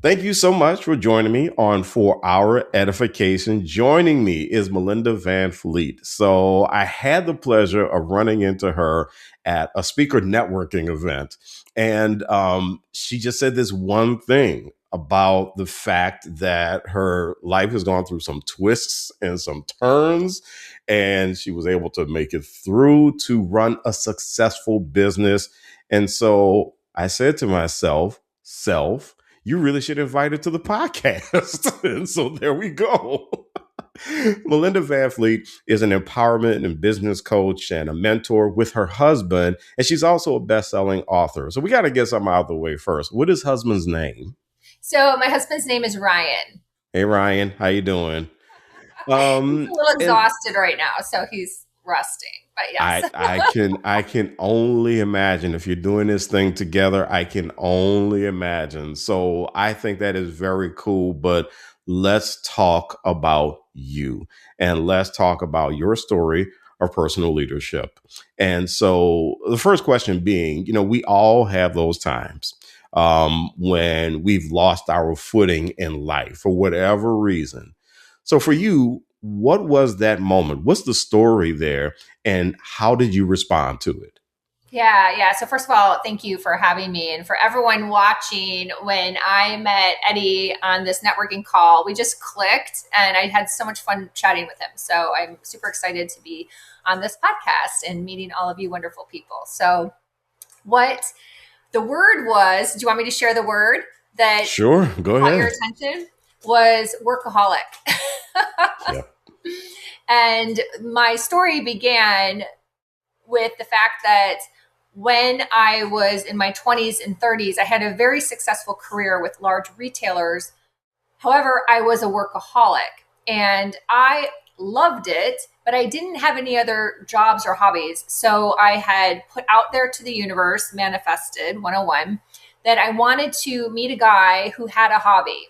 Thank you so much for joining me on For Our Edification. Joining me is Melinda Van Fleet. So I had the pleasure of running into her at a speaker networking event. And she just said this one thing about the fact that her life has gone through some twists and some turns, and she was able to make it through to run a successful business. And so I said to myself, you really should invite her to the podcast. And so there we go. Melinda Van Fleet is an empowerment and business coach and a mentor with her husband. And she's also a best-selling author. So we got to get something out of the way first. What is husband's name? So my husband's name is Ryan. Hey, Ryan, how you doing? He's a little And exhausted right now, so he's resting. But I yes. I can I can only imagine if you're doing this thing together. I can only imagine. So I think that is very cool. But let's talk about you and let's talk about your story of personal leadership. And so the first question being, we all have those times when we've lost our footing in life for whatever reason. So for you, what was that moment? What's the story there? And how did you respond to it? Yeah. So first of all, thank you for having me. And for everyone watching, when I met Eddie on this networking call, we just clicked and I had so much fun chatting with him. So I'm super excited to be on this podcast and meeting all of you wonderful people. So what the word was, do you want me to share the word that Sure, go caught your ahead. attention? Was workaholic. Yep. And my story began with the fact that when I was in my 20s and 30s, I had a very successful career with large retailers. However, I was a workaholic and I loved it, but I didn't have any other jobs or hobbies. So I had put out there to the universe, manifested 101, that I wanted to meet a guy who had a hobby.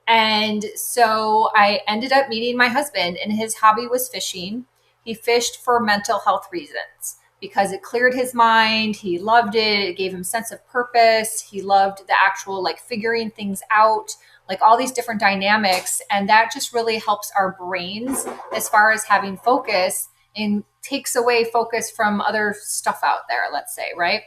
And so I ended up meeting my husband, and his hobby was fishing. He fished for mental health reasons because it cleared his mind. He loved it. It gave him sense of purpose. He loved the actual like figuring things out, like all these different dynamics. And that just really helps our brains as far as having focus and takes away focus from other stuff out there, let's say, right?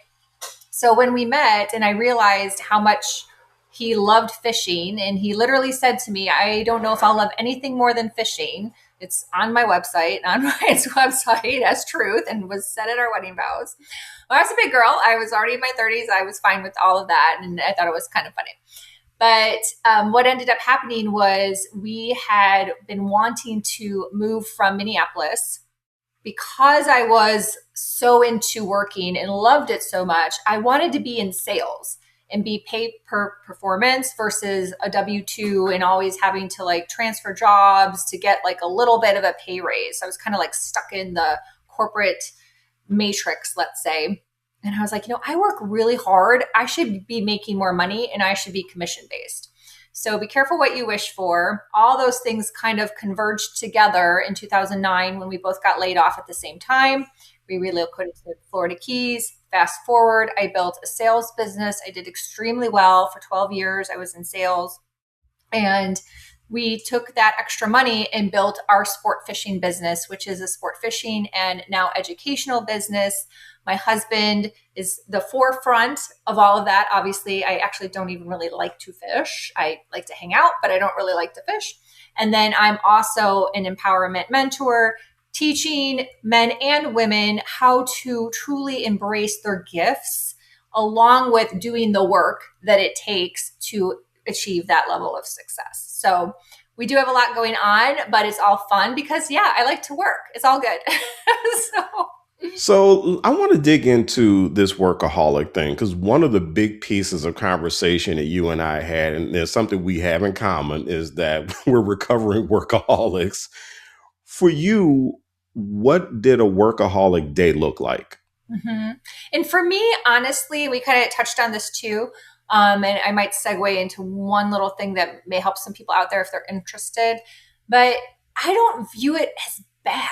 So when we met and I realized how much he loved fishing, and he literally said to me, I don't know if I'll love anything more than fishing. It's on my website, on Ryan's website as truth, and was said at our wedding vows. When I was a big girl, I was already in my 30s. I was fine with all of that. And I thought it was kind of funny. But what ended up happening was we had been wanting to move from Minneapolis because I was so into working and loved it so much. I wanted to be in sales and be paid per performance versus a W-2 and always having to like transfer jobs to get like a little bit of a pay raise. So I was kind of like stuck in the corporate matrix, let's say. And I was like, I work really hard. I should be making more money and I should be commission based. So be careful what you wish for. All those things kind of converged together in 2009 when we both got laid off at the same time. We relocated to the Florida Keys. Fast forward, I built a sales business. I did extremely well for 12 years. I was in sales. And we took that extra money and built our sport fishing business, which is a sport fishing and now educational business. My husband is the forefront of all of that. Obviously, I actually don't even really like to fish. I like to hang out, but I don't really like to fish. And then I'm also an empowerment mentor, teaching men and women how to truly embrace their gifts, along with doing the work that it takes to achieve that level of success. So we do have a lot going on, but it's all fun because, yeah, I like to work. It's all good. so So I want to dig into this workaholic thing because one of the big pieces of conversation that you and I had, and there's something we have in common, is that we're recovering workaholics. For you, what did a workaholic day look like? hmm And for me, honestly, we kind of touched on this too. And I might segue into one little thing that may help some people out there if they're interested, but I don't view it as bad.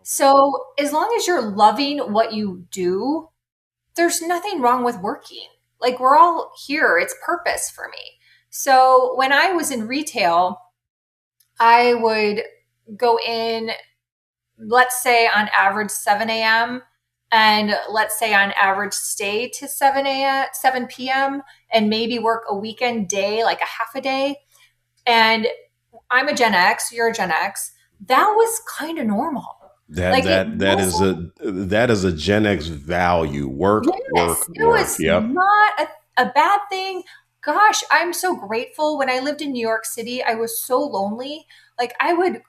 So as long as you're loving what you do, there's nothing wrong with working. Like we're all here. It's purpose for me. So when I was in retail, I would go in, let's say on average 7 a.m. and let's say on average stay to 7 a.m., 7 p.m. and maybe work a weekend day, like a half a day. And I'm a Gen X, you're a Gen X. That was kind of normal. That Like it that that is wasn't. a Gen X value. Work, Yes, work, it work. was Yep. not a bad thing. Gosh, I'm so grateful. When I lived in New York City, I was so lonely. Like I would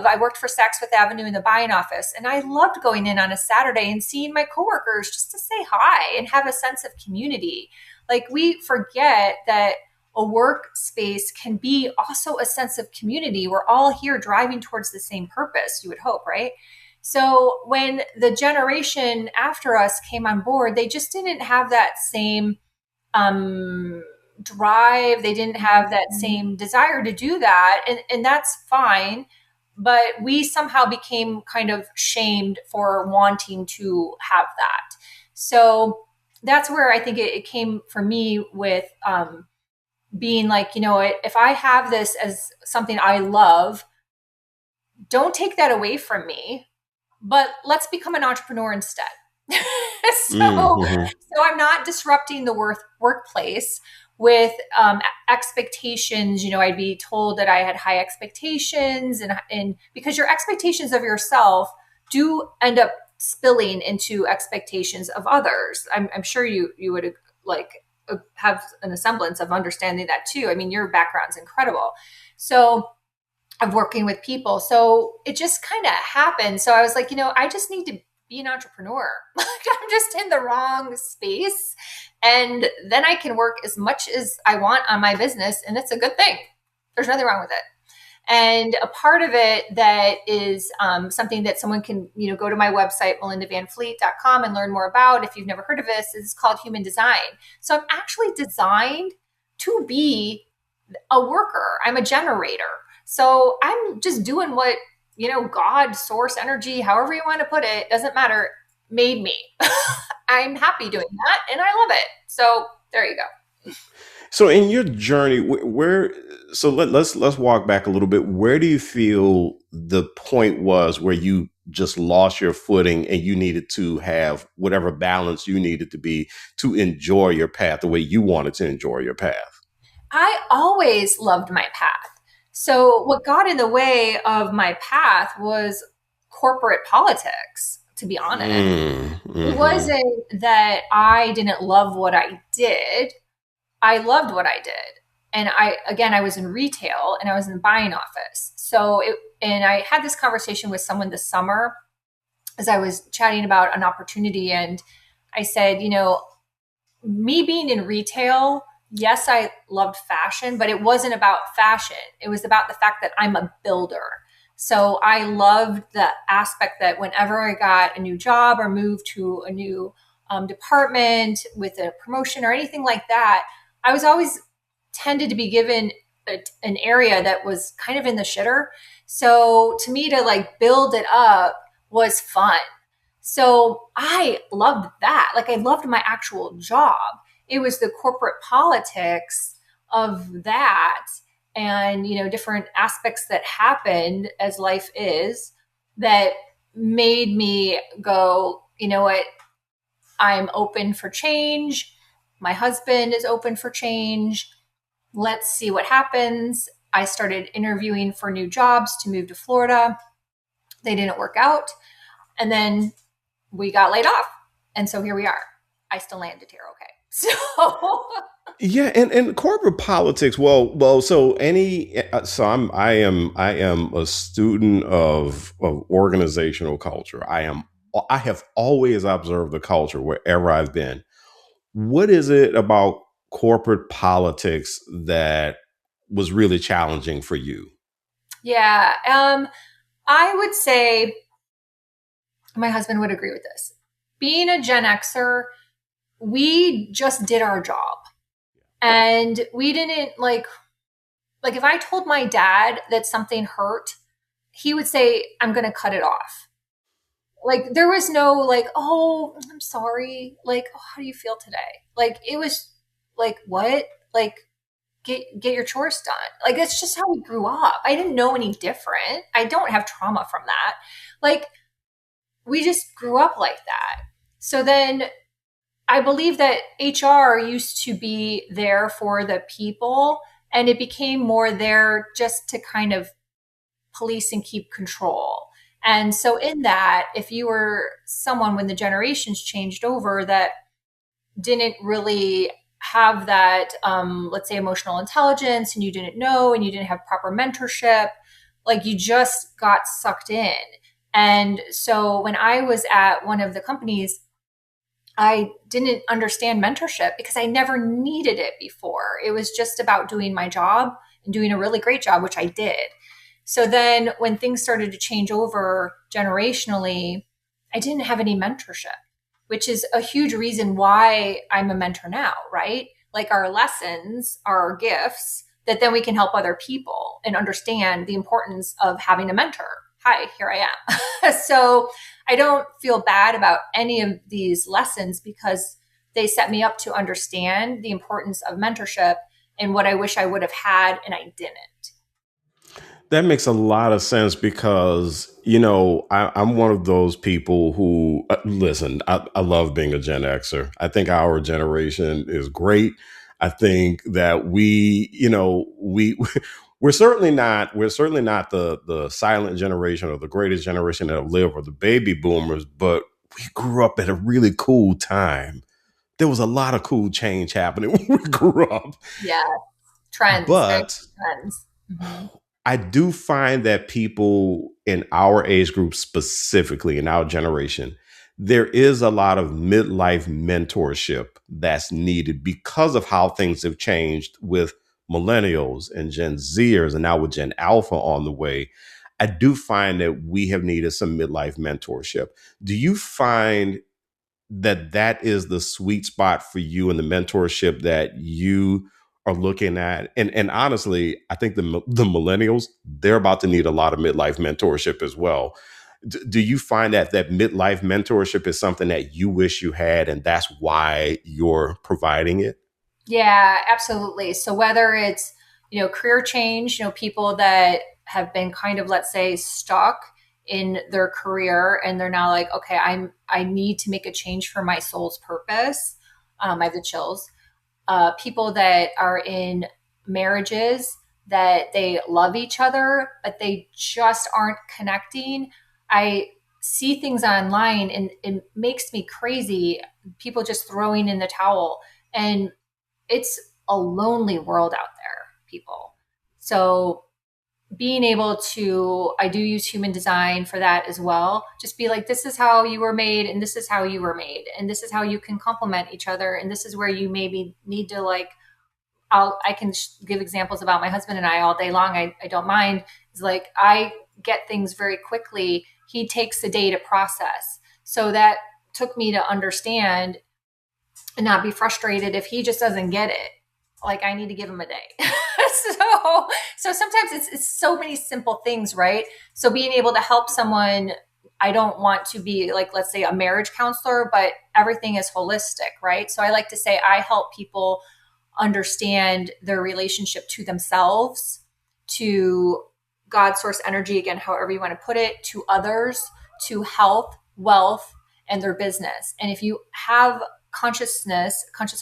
I worked for Saks Fifth Avenue in the buying office, and I loved going in on a Saturday and seeing my coworkers just to say hi and have a sense of community. Like we forget that a workspace can be also a sense of community. We're all here driving towards the same purpose, you would hope, right? So when the generation after us came on board, they just didn't have that same um, drive. They didn't have that same desire to do that. And that's fine. But we somehow became kind of shamed for wanting to have that. So that's where I think it came for me with being like, if I have this as something I love, don't take that away from me, but let's become an entrepreneur instead. so, Mm-hmm. so I'm not disrupting the workplace with expectations. I'd be told that I had high expectations, and because your expectations of yourself do end up spilling into expectations of others. I'm sure you would have a semblance of understanding that too. I mean, your background's incredible. So of working with people. So it just kind of happened. So I was like, I just need to be an entrepreneur. Like I'm just in the wrong space. And then I can work as much as I want on my business. And it's a good thing. There's nothing wrong with it. And a part of it that is something that someone can, go to my website, melindavanfleet.com, and learn more about. If you've never heard of this, is called human design. So I'm actually designed to be a worker. I'm a generator. So I'm just doing what, God, source, energy, however you want to put it, doesn't matter, made me. I'm happy doing that and I love it. So there you go. So in your journey, where so let's walk back a little bit. Where do you feel the point was where you just lost your footing and you needed to have whatever balance you needed to be to enjoy your path the way you wanted to enjoy your path? I always loved my path. So what got in the way of my path was corporate politics, to be honest. It Mm-hmm. wasn't that I didn't love what I did. I loved what I did. And I was in retail and I was in the buying office. And I had this conversation with someone this summer as I was chatting about an opportunity. And I said, me being in retail, yes, I loved fashion, but it wasn't about fashion. It was about the fact that I'm a builder. So I loved the aspect that whenever I got a new job or moved to a new department with a promotion or anything like that, I was always tended to be given an area that was kind of in the shitter. So to me, to build it up was fun. So I loved that. Like I loved my actual job. It was the corporate politics of that and, different aspects that happened as life is that made me go, you know what? I'm open for change. My husband is open for change. Let's see what happens. I started interviewing for new jobs to move to Florida. They didn't work out. And then we got laid off. And so here we are. I still landed here okay. So Yeah, and corporate politics. I am a student of organizational culture. I have always observed the culture wherever I've been. What is it about corporate politics that was really challenging for you? yeah, I would say my husband would agree with this. Being a Gen Xer, we just did our job. And we didn't like if I told my dad that something hurt, he would say, I'm gonna cut it off. Like there was no oh, I'm sorry. Like, oh, how do you feel today? Like it was like what? Like get your chores done. Like, that's just how we grew up. I didn't know any different. I don't have trauma from that. Like, we just grew up like that. So then I believe that HR used to be there for the people, and it became more there just to kind of police and keep control. And so in that, if you were someone when the generations changed over that didn't really have that, let's say, emotional intelligence, and you didn't know, and you didn't have proper mentorship, like, you just got sucked in. And so when I was at one of the companies, I didn't understand mentorship because I never needed it before. It was just about doing my job and doing a really great job, which I did. So then when things started to change over generationally, I didn't have any mentorship, which is a huge reason why I'm a mentor now, right? Like, our lessons are gifts that then we can help other people and understand the importance of having a mentor. Hi, here I am. So I don't feel bad about any of these lessons because they set me up to understand the importance of mentorship and what I wish I would have had and I didn't. That makes a lot of sense because, I'm one of those people who, listen, I love being a Gen Xer. I think our generation is great. I think that we're certainly not the silent generation or the greatest generation that have lived or the baby boomers, but we grew up at a really cool time. There was a lot of cool change happening when we grew up. Yeah, trends, very But trends. Hmm. I do find that people in our age group, specifically in our generation, there is a lot of midlife mentorship that's needed because of how things have changed with millennials and Gen Zers, and now with Gen Alpha on the way. I do find that we have needed some midlife mentorship. Do you find that is the sweet spot for you and the mentorship that you are looking at? And honestly, I think the millennials, they're about to need a lot of midlife mentorship as well. Do you find that midlife mentorship is something that you wish you had, and that's why you're providing it? Yeah, absolutely. So whether it's, career change, people that have been kind of, let's say, stuck in their career and they're now like, okay, I need to make a change for my soul's purpose. I have the chills. People that are in marriages that they love each other, but they just aren't connecting. I see things online and it makes me crazy. People just throwing in the towel. And it's a lonely world out there, people. So being able to, I do use human design for that as well. Just be like, this is how you were made, and this is how you were made, and this is how you can complement each other, and this is where you maybe need to, like, I can give examples about my husband and I all day long. I don't mind. It's like, I get things very quickly. He takes a day to process. So that took me to understand and not be frustrated if he just doesn't get it. Like, I need to give him a day. So sometimes it's so many simple things, right? So being able to help someone, I don't want to be like, let's say, a marriage counselor, but everything is holistic, right? So I like to say I help people understand their relationship to themselves, to God, source, energy, again, however you want to put it, to others, to health, wealth, and their business. And if you have conscious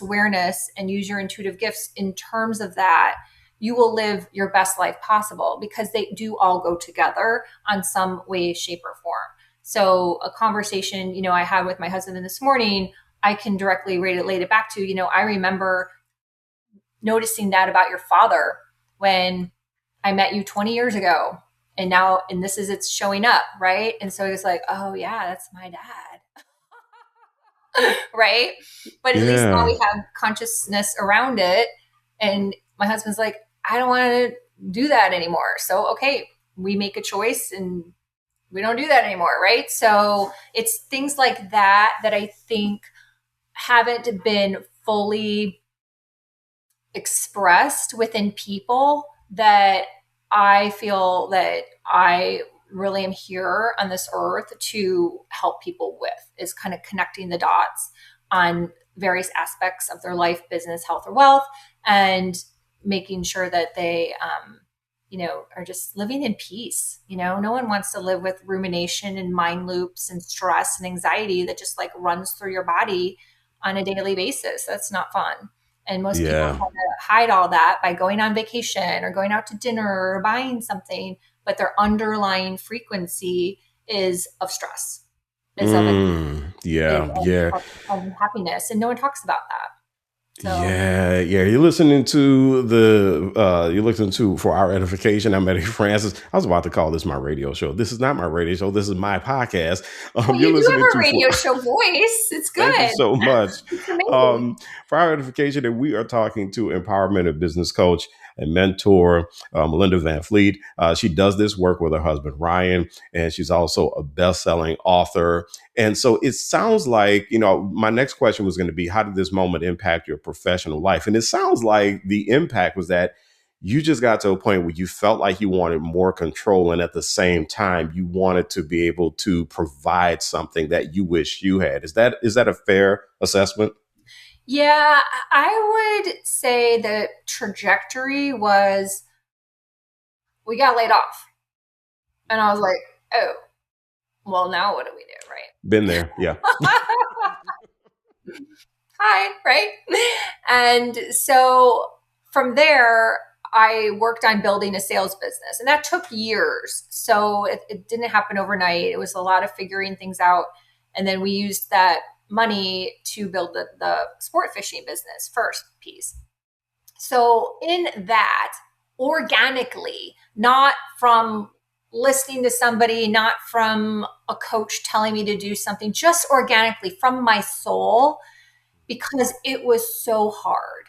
awareness, and use your intuitive gifts in terms of that, you will live your best life possible because they do all go together on some way, shape, or form. So a conversation, I had with my husband this morning, I can directly relate it back to, I remember noticing that about your father when I met you 20 years ago. And now, and this is, it's showing up, right? And so he was like, oh yeah, that's my dad. Right? But at least now Yeah. we have consciousness around it. And my husband's like, I don't want to do that anymore. So, okay, we make a choice and we don't do that anymore. Right? So it's things like that that I think haven't been fully expressed within people that I feel that I really am here on this earth to help people with, is kind of connecting the dots on various aspects of their life, business, health, or wealth. And making sure that they, are just living in peace. No one wants to live with rumination and mind loops and stress and anxiety that just like runs through your body on a daily basis. That's not fun. And most people Yeah. try to hide all that by going on vacation or going out to dinner or buying something, but their underlying frequency is of stress, is of is Yeah. Yeah. of unhappiness, and no one talks about that. So Yeah. You're listening to For Our Edification. I'm Eddie Francis. I was about to call this my radio show. This is not my radio show. This is my podcast. well, You're you do listening have a to radio show voice. It's Thank you good. so much. It's amazing. For Our Edification, and we are talking to empowerment and business coach and mentor, Melinda Van Fleet. She does this work with her husband, Ryan, and she's also a best-selling author. And so it sounds like, my next question was going to be, how did this moment impact your professional life? And it sounds like the impact was that you just got to a point where you felt like you wanted more control. And at the same time, you wanted to be able to provide something that you wish you had. Is that a fair assessment? Yeah, I would say the trajectory was we got laid off. And I was like, oh, well, now what do we do, right? Been there. Yeah. Hi, right? And so from there, I worked on building a sales business, and that took years. So it didn't happen overnight. It was a lot of figuring things out. And then we used that money to build the sport fishing business first piece. So in that, organically, not from listening to somebody, not from a coach telling me to do something, just organically from my soul, because it was so hard.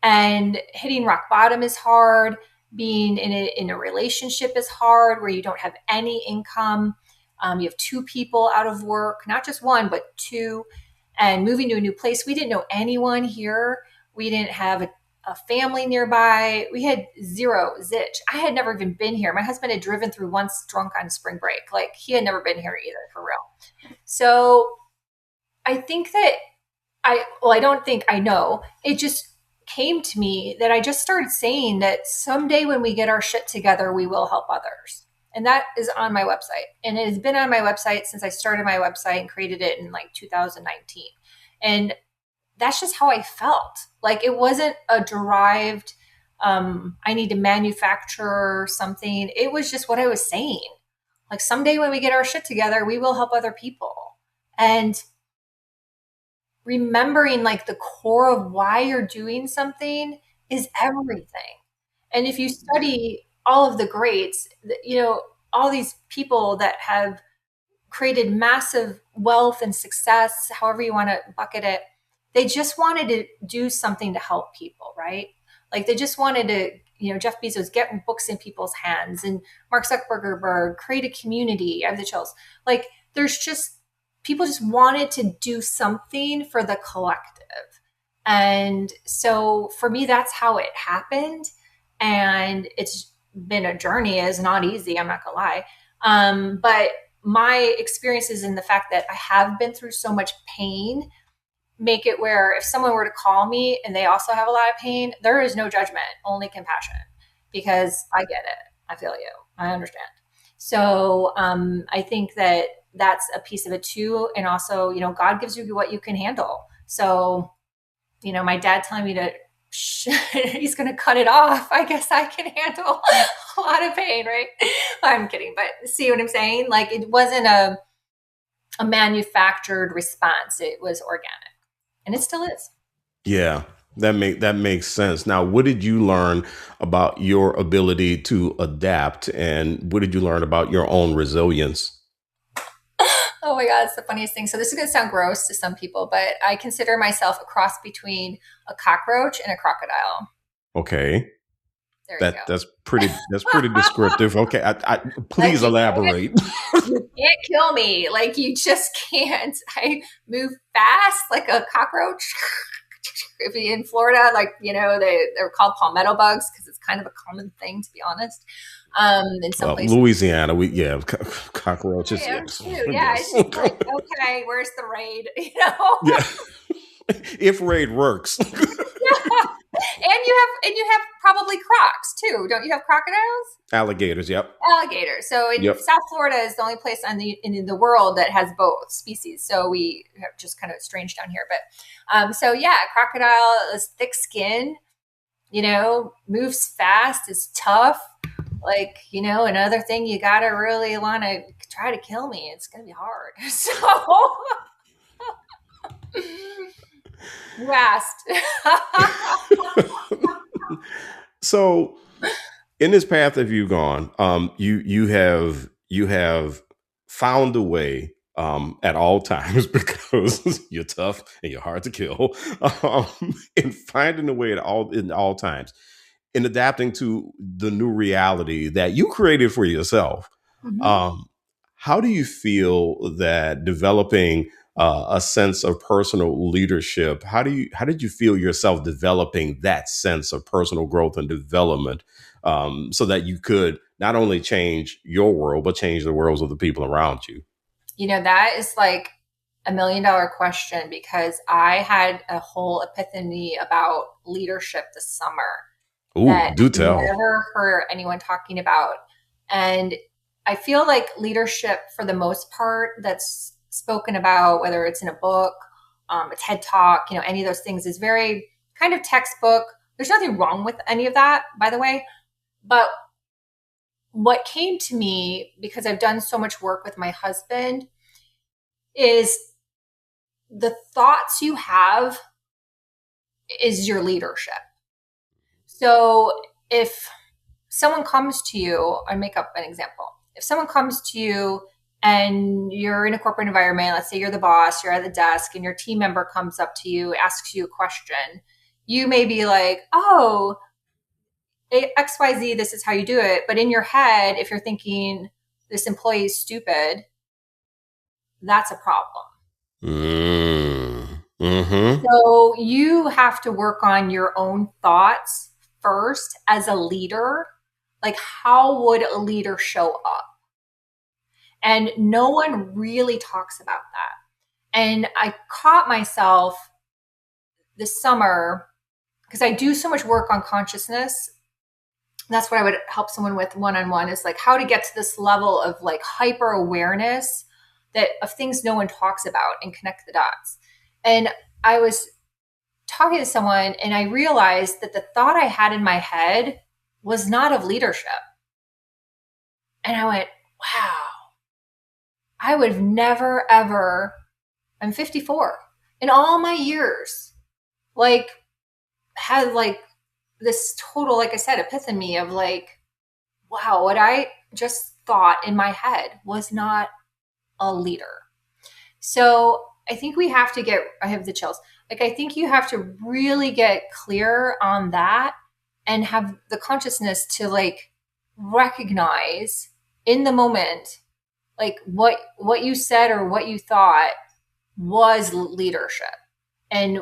And hitting rock bottom is hard. Being in a relationship is hard where you don't have any income. You have two people out of work, not just one, but two, and moving to a new place. We didn't know anyone here. We didn't have a family nearby. We had zero zitch. I had never even been here. My husband had driven through once drunk on spring break. Like he had never been here either, for real. So I think that I don't think I know. It just came to me that I just started saying that someday when we get our shit together, we will help others. And that is on my website. And it has been on my website since I started my website and created it in like 2019. And that's just how I felt. Like it wasn't a derived, I need to manufacture something. It was just what I was saying. Like someday when we get our shit together, we will help other people. And remembering like the core of why you're doing something is everything. And if you study all of the greats, all these people that have created massive wealth and success, however you want to bucket it, they just wanted to do something to help people, right? Like they just wanted to, Jeff Bezos get books in people's hands, and Mark Zuckerberg create a community. I have the chills. Like there's just, people just wanted to do something for the collective. And so for me, that's how it happened. And it's been a journey. It's not easy, I'm not gonna lie. But my experiences in the fact that I have been through so much pain make it where if someone were to call me and they also have a lot of pain, there is no judgment, only compassion, because I get it. I feel you. I understand. So I think that that's a piece of it too. And also, God gives you what you can handle. So, my dad telling me to, he's going to cut it off. I guess I can handle a lot of pain, right? I'm kidding, but see what I'm saying? Like it wasn't a manufactured response. It was organic, and it still is. Yeah. That makes sense. Now, what did you learn about your ability to adapt, and what did you learn about your own resilience? Oh my God, it's the funniest thing. So this is going to sound gross to some people, but I consider myself a cross between a cockroach and a crocodile. Okay. There you go. That's pretty descriptive. Okay. Please elaborate. You can't kill me. Like you just can't. I move fast like a cockroach. If you're in Florida, like, they're called palmetto bugs because it's kind of a common thing, to be honest. In some places. Louisiana, cockroaches. Yeah, it's just like, okay, where's the raid? Yeah. If raid works. Yeah. And you have probably crocs too. Don't you have crocodiles? Alligators. Yep. Alligators. So in Yep. South Florida is the only place in the world that has both species. So we are just kind of strange down here. But so yeah, crocodile is thick skin, moves fast, is tough. Like, another thing you gotta really want to try to kill me. It's gonna be hard. So you asked. So in this path that you've gone, you have found a way at all times because you're tough and you're hard to kill, and finding a way in all times in adapting to the new reality that you created for yourself. Mhm. Um, how do you feel that developing a sense of personal leadership? How did you feel yourself developing that sense of personal growth and development, so that you could not only change your world but change the worlds of the people around you? That is like $1 million question because I had a whole epiphany about leadership this summer Ooh, that do I've tell. never heard anyone talking about. And I feel like leadership, for the most part, that's spoken about, whether it's in a book, a TED talk, any of those things, is very kind of textbook. There's nothing wrong with any of that, by the way. But what came to me, because I've done so much work with my husband, is the thoughts you have is your leadership. So if someone comes to you, I make up an example. If someone comes to you and you're in a corporate environment, let's say you're the boss, you're at the desk, and your team member comes up to you, asks you a question, you may be like, oh, XYZ, this is how you do it. But in your head, if you're thinking this employee is stupid, that's a problem. Mm-hmm. So you have to work on your own thoughts first as a leader. Like, how would a leader show up? And no one really talks about that. And I caught myself this summer because I do so much work on consciousness. That's what I would help someone with one-on-one, is like how to get to this level of like hyper awareness that of things no one talks about and connect the dots. And I was talking to someone and I realized that the thought I had in my head was not of leadership. And I went, wow, I would have never, ever, I'm 54, in all my years, like, had like this total, like I said, epiphany of like, wow, what I just thought in my head was not a leader. So I think we have to I have the chills. Like, I think you have to really get clear on that and have the consciousness to like recognize in the moment, like what you said or what you thought was leadership. And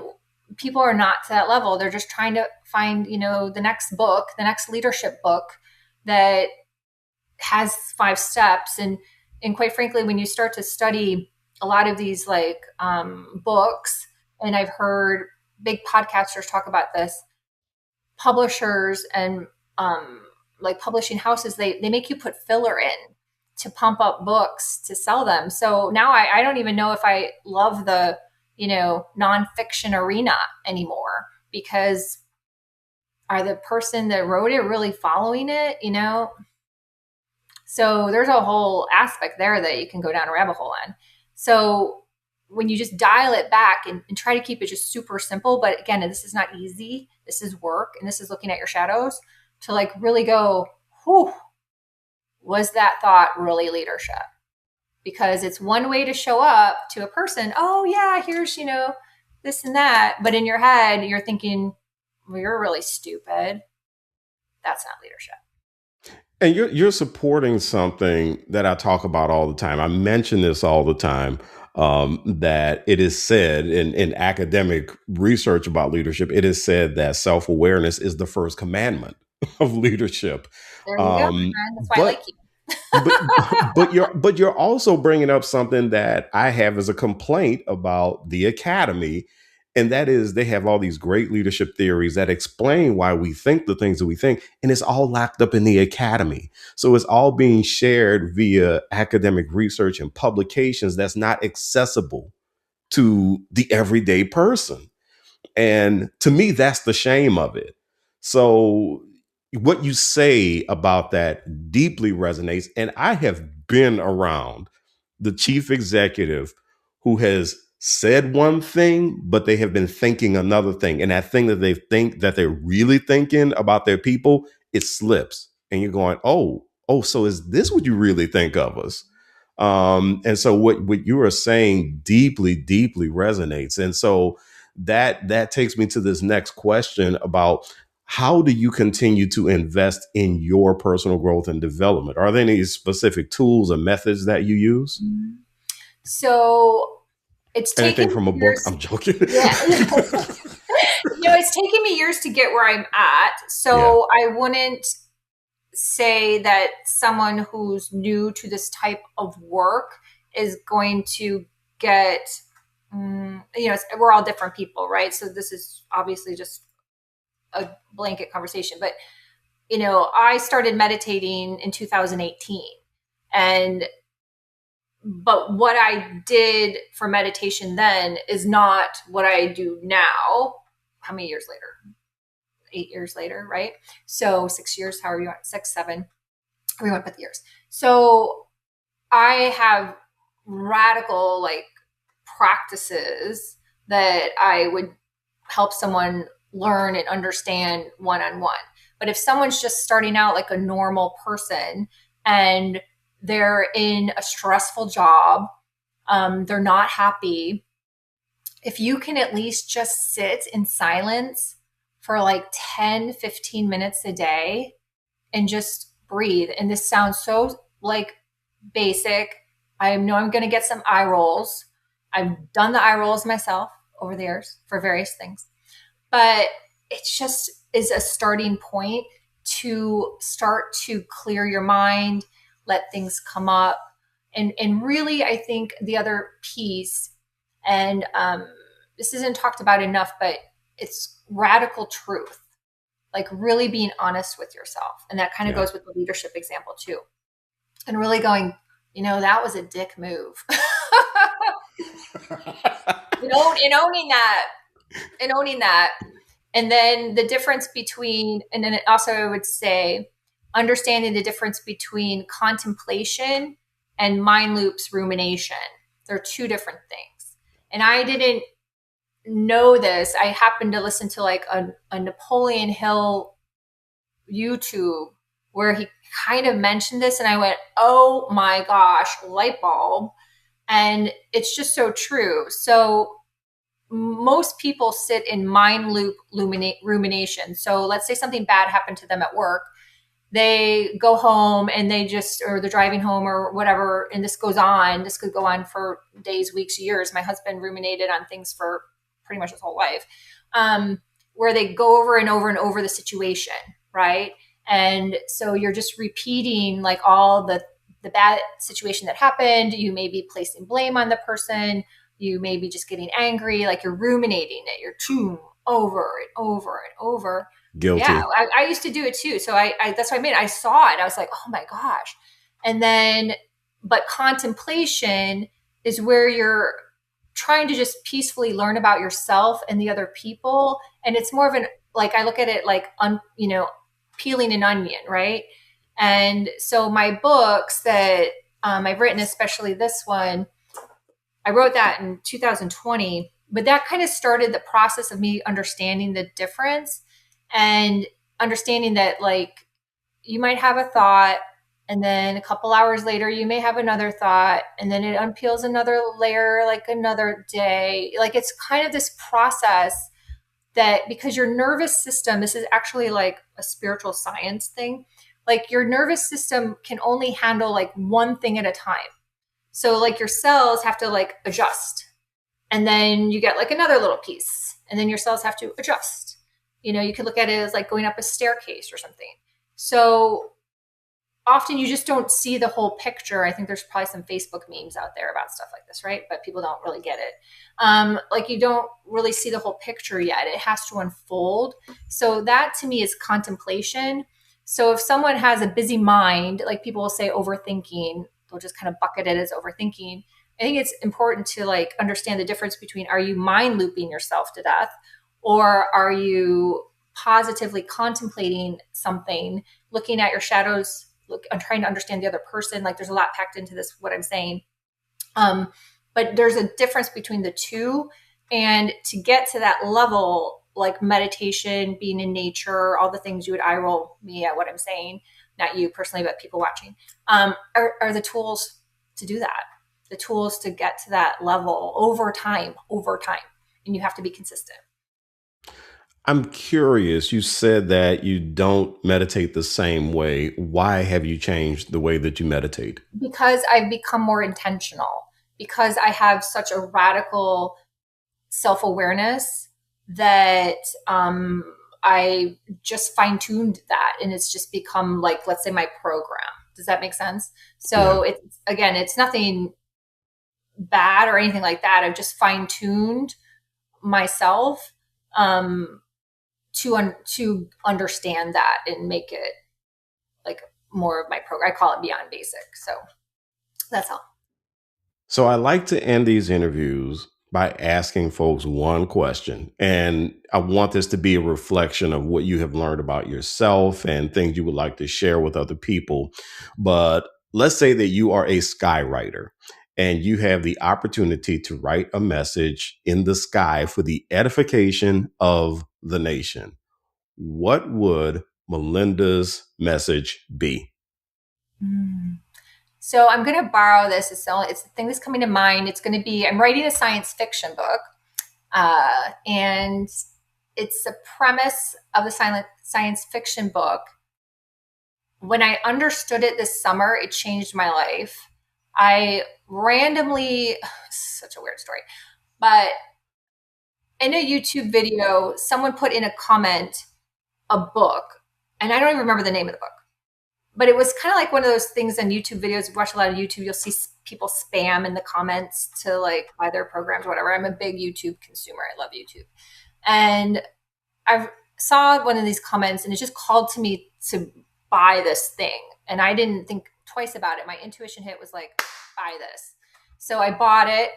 people are not to that level. They're just trying to find, the next book, the next leadership book that has 5 steps. And quite frankly, when you start to study a lot of these like books, and I've heard big podcasters talk about this, publishers and like publishing houses, they make you put filler in to pump up books to sell them. So now I don't even know if I love the nonfiction arena anymore, because are the person that wrote it really following it? So there's a whole aspect there that you can go down a rabbit hole on. So when you just dial it back and try to keep it just super simple, but again, this is not easy. This is work, and this is looking at your shadows to like really go, whew, was that thought really leadership? Because it's one way to show up to a person. Oh yeah, here's, this and that. But in your head, you're thinking, well, you're really stupid. That's not leadership. And you're supporting something that I talk about all the time. I mention this all the time. That it is said in academic research about leadership, it is said that self-awareness is the first commandment of leadership. There you go, my Um, friend. That's why I like but you. but but you're also bringing up something that I have as a complaint about the academy, And that is, they have all these great leadership theories that explain why we think the things that we think. And it's all locked up in the academy. So it's all being shared via academic research and publications that's not accessible to the everyday person. And to me, that's the shame of it. So what you say about that deeply resonates. And I have been around the chief executive who has said one thing, but they have been thinking another thing. And that thing that they think that they're really thinking about their people, it slips. And you're going, so is this what you really think of us? And so what you are saying deeply, deeply resonates. And so that takes me to this next question about, how do you continue to invest in your personal growth and development? Are there any specific tools or methods that you use? So it's Anything taken from a me book? years. I'm joking. Yeah. It's taken me years to get where I'm at. So I wouldn't say that someone who's new to this type of work is going to get, we're all different people, right? So this is obviously just a blanket conversation, but I started meditating in 2018, but what I did for meditation then is not what I do now. How many years later? 8 years later, right? So 6 years, however you want, 6, 7, we went with years. So I have radical practices that I would help someone learn and understand one-on-one. But if someone's just starting out like a normal person and they're in a stressful job, they're not happy, if you can at least just sit in silence for 10, 15 minutes a day and just breathe. And this sounds so basic. I know I'm going to get some eye rolls. I've done the eye rolls myself over the years for various things, but it just is a starting point to start to clear your mind, let things come up. And really, I think the other piece, and this isn't talked about enough, but it's radical truth, really being honest with yourself. And that kind of goes with the leadership example too. And really going, that was a dick move. and owning that. And then the difference between, and then also I would say, understanding the difference between contemplation and mind loops rumination. They're two different things. And I didn't know this. I happened to listen to a Napoleon Hill YouTube where he kind of mentioned this, and I went, oh my gosh, light bulb. And it's just so true. So most people sit in mind loop rumination. So let's say something bad happened to them at work. They go home and or they're driving home or whatever. And this goes on. This could go on for days, weeks, years. My husband ruminated on things for pretty much his whole life, where they go over and over and over the situation, right? And so you're just repeating all the bad situation that happened. You may be placing blame on the person. You may be just getting angry, you're ruminating it. You're too over and over and over. Guilty. Yeah, I used to do it too. So I that's what I mean. I saw it. I was like, oh my gosh. And then, but contemplation is where you're trying to just peacefully learn about yourself and the other people. And it's more of an, I look at it peeling an onion, right? And so my books that I've written, especially this one, I wrote that in 2020, but that kind of started the process of me understanding the difference and understanding that you might have a thought, and then a couple hours later, you may have another thought, and then it unpeels another layer, another day. It's kind of this process that, because your nervous system, this is actually a spiritual science thing, your nervous system can only handle one thing at a time. So your cells have to adjust, and then you get another little piece, and then your cells have to adjust. You could look at it as going up a staircase or something. So often you just don't see the whole picture. I think there's probably some Facebook memes out there about stuff like this, right? But people don't really get it. Like you don't really see the whole picture yet. It has to unfold. So that to me is contemplation. So if someone has a busy mind, like people will say overthinking, they'll just kind of bucket it as overthinking. I think it's important to like understand the difference between, are you mind looping yourself to death, or are you positively contemplating something, looking at your shadows, I'm trying to understand the other person. Like there's a lot packed into this, what I'm saying. But there's a difference between the two. And to get to that level, like meditation, being in nature, all the things you would eye roll me at what I'm saying, not you personally, but people watching, are the tools to do that. The tools to get to that level over time. And you have to be consistent. I'm curious. You said that you don't meditate the same way. Why have you changed the way that you meditate? Because I've become more intentional, because I have such a radical self awareness that I just fine tuned that. And it's just become like, let's say, my program. Does that make sense? Yeah. So it's nothing bad or anything like that. I've just fine tuned myself to understand that and make it like more of my program. I call it beyond basic. So that's all. So I like to end these interviews by asking folks one question. And I want this to be a reflection of what you have learned about yourself and things you would like to share with other people. But let's say that you are a skywriter and you have the opportunity to write a message in the sky for the edification of the nation. What would Melinda's message be? Mm. So I'm going to borrow this. It's the thing that's coming to mind. It's going to be, I'm writing a science fiction book. And it's the premise of the science fiction book. When I understood it this summer, it changed my life. I randomly, such a weird story, but in a YouTube video, someone put in a comment a book, and I don't even remember the name of the book, but it was kind of like one of those things on YouTube videos. You watch a lot of YouTube, you'll see people spam in the comments to like buy their programs, whatever. I'm a big YouTube consumer. I love YouTube. And I saw one of these comments and it just called to me to buy this thing. And I didn't think twice about it. My intuition hit was like, buy this. So I bought it.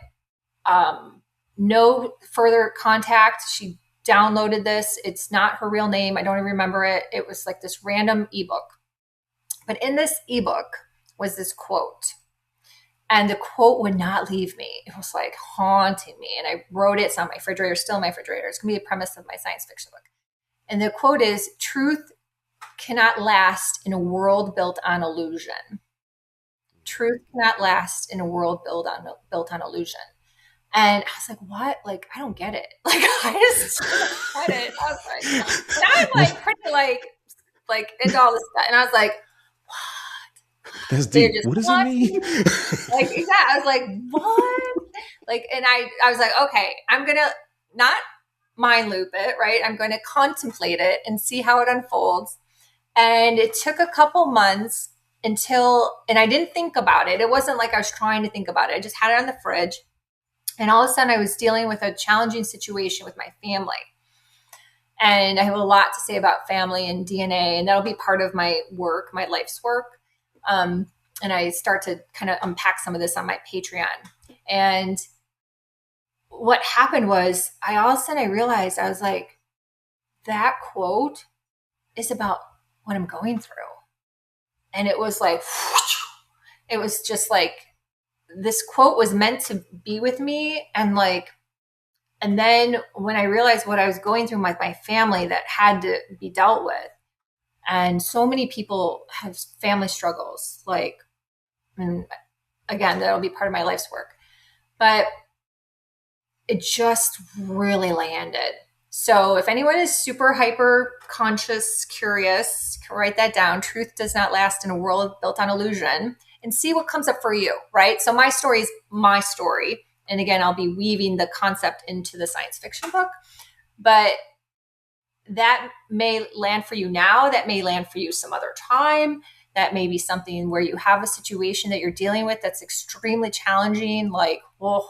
No further contact. She downloaded this. It's not her real name. I don't even remember it. It was like this random ebook. But in this ebook was this quote. And the quote would not leave me. It was like haunting me. And I wrote it. It's on my refrigerator, still in my refrigerator. It's going to be a premise of my science fiction book. And the quote is, truth cannot last in a world built on illusion. Truth cannot last in a world built on illusion. And I was like, what? Like, I don't get it. Like, I just don't get it. I was like, and I'm like pretty like into all this stuff. And I was like, That's they're deep. just What does it mean? haunting me. Like, exactly. I was like, what? Like, and I was like, okay, I'm going to not mind loop it, right? I'm going to contemplate it and see how it unfolds. And it took a couple months and I didn't think about it. It wasn't like I was trying to think about it. I just had it on the fridge. And all of a sudden I was dealing with a challenging situation with my family. And I have a lot to say about family and DNA, and that'll be part of my work, my life's work. And I start to kind of unpack some of this on my Patreon. And what happened was all of a sudden I realized, I was like, that quote is about what I'm going through. And it was like, it was just like, this quote was meant to be with me. And then when I realized what I was going through with my family that had to be dealt with, and so many people have family struggles, and again, that'll be part of my life's work, but it just really landed. So if anyone is super hyper conscious, curious, write that down. Truth does not last in a world built on illusion, and see what comes up for you, right? So my story is my story. And again, I'll be weaving the concept into the science fiction book, but that may land for you now. That may land for you some other time. that may be something where you have a situation that you're dealing with that's extremely challenging, like, oh,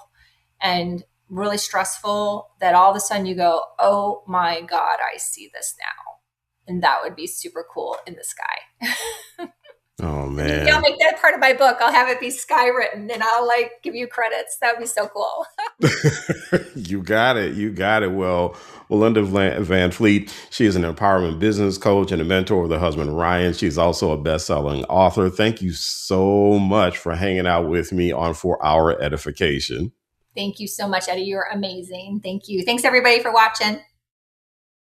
and really stressful, that all of a sudden you go, oh my God, I see this now. And that would be super cool in the sky. Oh So maybe I'll man. make that part of my book. I'll have it be sky written and I'll like give you credits. That would be so cool. You got it. You got it. Well, Melinda Van Fleet, she is an empowerment business coach and a mentor with her husband, Ryan. She's also a best-selling author. Thank you so much for hanging out with me on For Our Edification. Thank you so much, Eddie. You're amazing. Thank you. Thanks everybody for watching.